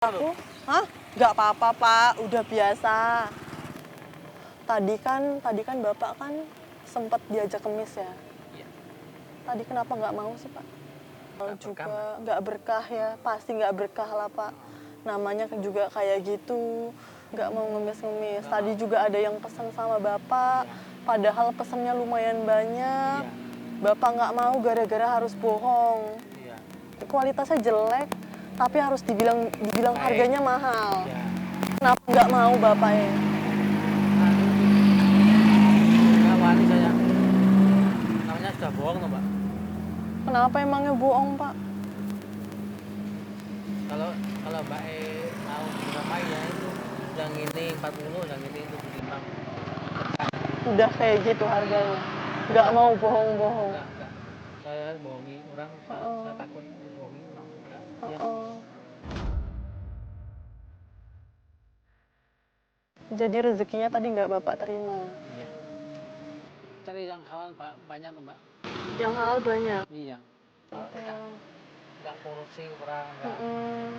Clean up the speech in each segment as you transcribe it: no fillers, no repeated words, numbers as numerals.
Aku? Hah? Nggak apa-apa, Pak. Udah biasa. Tadi kan Bapak kan sempat diajak kemis ya. Iya. Tadi kenapa nggak mau sih, Pak? Nggak Juga berkah, nggak berkah ya. Pasti nggak berkah lah, Pak. Namanya juga kayak gitu. Nggak mau ngemis-ngemis. Nggak Tadi mau. juga ada yang pesan sama Bapak. Iya. Padahal pesannya lumayan banyak. Iya. Bapak nggak mau gara-gara harus bohong. Iya. Kualitasnya jelek, tapi harus dibilang Baik. harganya mahal. Iya. Kenapa nggak mau Bapak ya? Nggak wani saya. Namanya sudah bohong loh, Mbak. Kenapa emangnya bohong, Pak? Kalau Mbak tahu berapa ya itu yang ini 40, yang ini 75. Udah kayak gitu harganya. Nggak mau bohong-bohong. Enggak. Saya bohongi orang, saya takut dibohongi orang. Enggak. Ya. Jadi rezekinya tadi nggak Bapak terima. Iya. Cari yang halal banyak loh, Mbak. Yang halal banyak. Iya. Ya. Enggak korupsi orang, enggak. Mm-mm.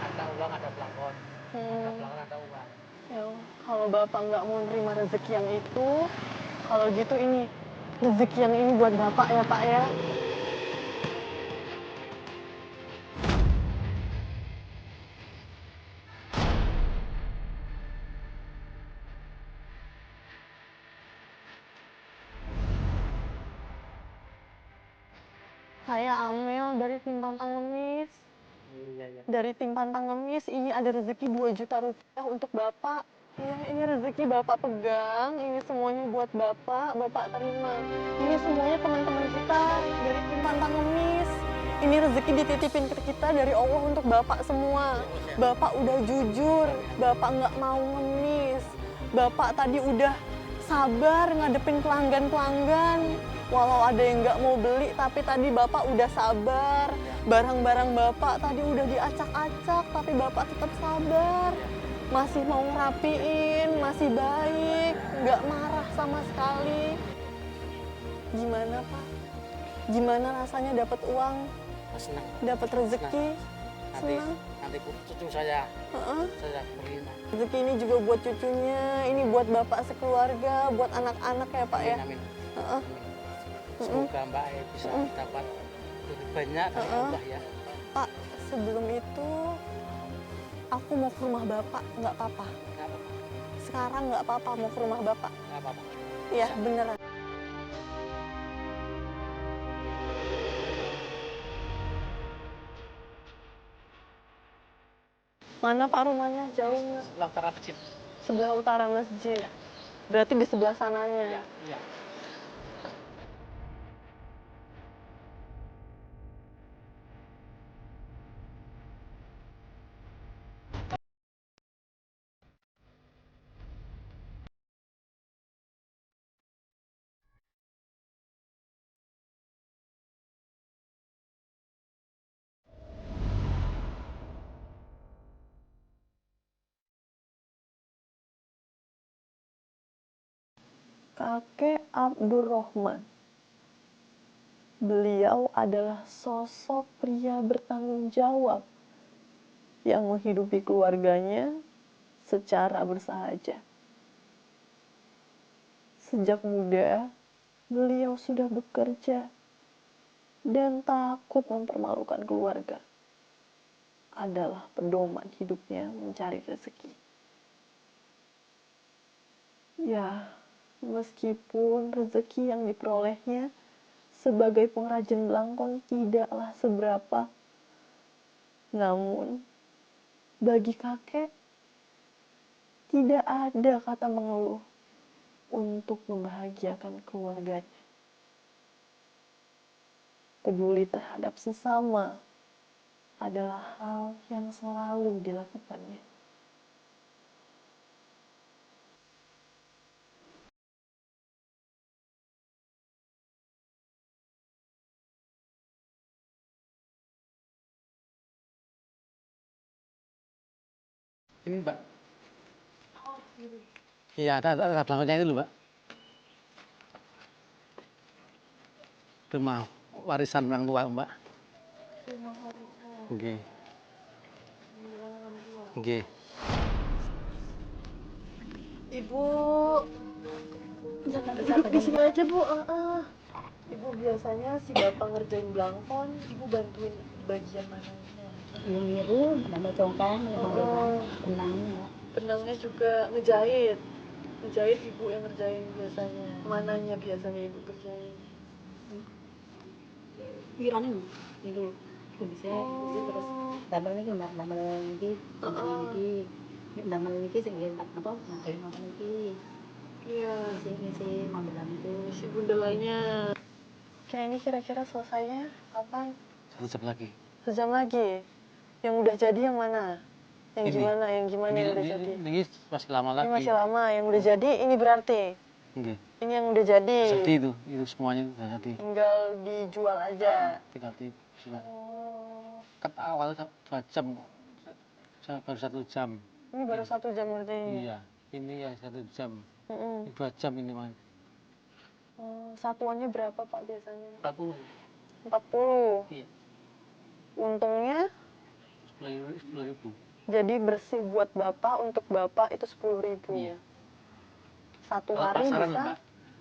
Ada uang, ada pelakon. Ada pelakon, ada uang. Ya, kalau Bapak nggak mau nerima rezeki yang itu, kalau gitu ini rezeki yang ini buat Bapak ya, Pak ya. Saya Amel dari tim Pantang Ngemis. Iya. Dari tim Pantang Ngemis, ini ada rezeki 2 juta rupiah untuk Bapak. Iya, ini rezeki Bapak pegang, ini semuanya buat Bapak, Bapak terima. Ini semuanya teman-teman kita dari tim Pantang Ngemis. Ini rezeki dititipin ke kita dari Allah untuk Bapak semua. Bapak udah jujur, Bapak nggak mau ngemis. Bapak tadi udah sabar ngadepin pelanggan-pelanggan. Walau ada yang nggak mau beli, tapi tadi Bapak udah sabar. Barang-barang Bapak tadi udah diacak-acak, tapi Bapak tetap sabar. Masih mau ngerapiin, masih baik, nggak marah sama sekali. Gimana, Pak? Gimana rasanya dapat uang, Senang. dapat rezeki? Senang? Nanti cucu saya berikan. Rezeki ini juga buat cucunya, ini buat Bapak sekeluarga, buat anak-anak ya, Pak ya? Amin. Semoga Mbak bisa dapat lebih banyak dari Allah ya. Pak, sebelum itu aku mau ke rumah Bapak, nggak apa-apa. Nggak apa-apa. Sekarang nggak apa-apa mau ke rumah Bapak. Nggak apa-apa. Iya, beneran. Mana Pak rumahnya? Jauh nggak? Sebelah utara masjid. Sebelah utara masjid. Berarti di sebelah sananya. Iya. Kakek Abdurrahman. Beliau adalah sosok pria bertanggung jawab yang menghidupi keluarganya secara bersahaja. Sejak muda, beliau sudah bekerja dan takut mempermalukan keluarga. Adalah pedoman hidupnya mencari rezeki. Ya, meskipun rezeki yang diperolehnya sebagai pengrajin belangkon tidaklah seberapa, namun bagi kakek tidak ada kata mengeluh untuk membahagiakan keluarganya. Peduli terhadap sesama adalah hal yang selalu dilakukannya. Ini Mbak. Iya, ada belangkonya itu loh, Mbak. Rumah warisan orang tua, Mbak. Rumah warisan. Oke. Nggih. Ibu, duduk di sini aja Bu. Ibu biasanya si bapak ngerjain belangkon, ibu bantuin bagian mananya? Ngiru, nambah congkang, benangnya. Benangnya juga ngejahit. Ngejahit ibu yang ngerjain biasanya. Mananya biasanya ibu kerjain? Wirane itu bisa terus tambah lagi mbak tambah lagi tambah lagi sehingga apa dari mana lagi Iya. ngisi modelan itu Si bunda lainnya. Kayak ini kira-kira selesainya kapan? 1 jam lagi. Sejam lagi. Yang udah jadi yang mana? Yang Ini. gimana? Yang gimana yang udah Ini jadi? ini masih lama lagi. Ini masih lama. Yang udah jadi ini berarti. Nggih. Ini yang udah jadi. Jadi itu semuanya udah jadi. Tinggal dijual aja. Tinggal dijual. Oh. Kan awal 2 jam. Saya baru 1 jam. Ini baru 1 jam berarti. Iya. Ini ya 1 jam. Mm-mm. Ini 2 jam ini mah. Satuannya berapa Pak biasanya? 40. 40. Iya. Untungnya 10.000. jadi bersih buat Bapak, untuk Bapak itu 10.000 Iya. ya. Satu Kalau hari pasaran bisa Mbak.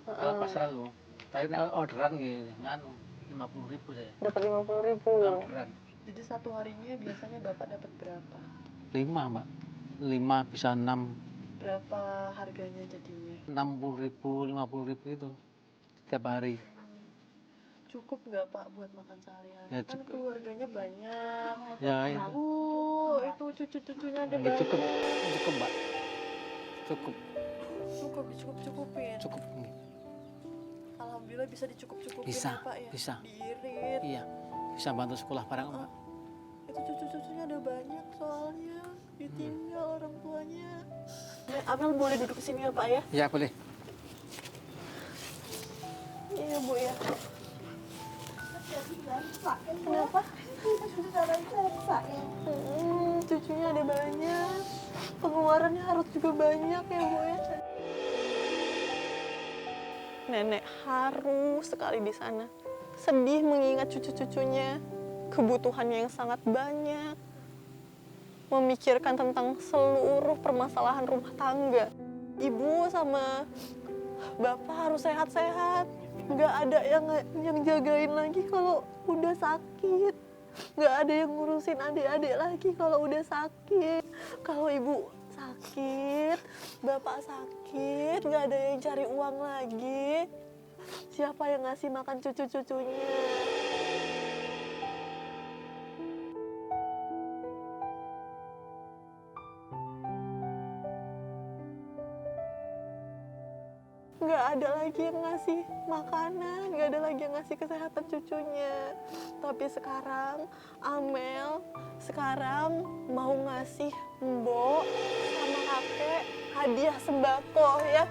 Kalau pasaran loh. Tapi nek orderan nggih nganu 50.000 saya. dapat 50.000. Orderan. Jadi satu harinya biasanya Bapak dapat berapa? 5, Mbak. 5 bisa 6. Berapa harganya jadinya? 60.000, 50.000 itu tiap hari. Cukup nggak Pak buat makan sehari-hari? Ya, Kan cukup. keluarganya banyak. Ya itu. Itu cucu-cucunya ada Ya, banyak. cukup, Mbak. Cukup. Cukup-cukupin. Cukup. Alhamdulillah bisa dicukup-cukupin Bisa, ya Pak ya? bisa. Diirit. Iya. Bisa bantu sekolah bareng, Mbak. Itu cucu-cucunya ada banyak soalnya. Ditinggal orang tuanya. Amel boleh duduk sini ya Pak ya? Iya, boleh. Iya Bu ya. Kenapa? Cucunya ada banyak. Pengeluarannya harus juga banyak ya Bu ya. Nenek haru sekali di sana. Sedih mengingat cucu-cucunya. Kebutuhannya yang sangat banyak. Memikirkan tentang seluruh permasalahan rumah tangga. Ibu sama Bapak harus sehat-sehat. Nggak ada yang jagain lagi kalau udah sakit. Nggak ada yang ngurusin adik-adik lagi kalau udah sakit. Kalau ibu sakit, bapak sakit, nggak ada yang cari uang lagi. Siapa yang ngasih makan cucu-cucunya? Nggak ada lagi yang ngasih makanan, nggak ada lagi yang ngasih kesehatan cucunya. Tapi sekarang Amel mau ngasih Mbok sama kakek hadiah sembako ya.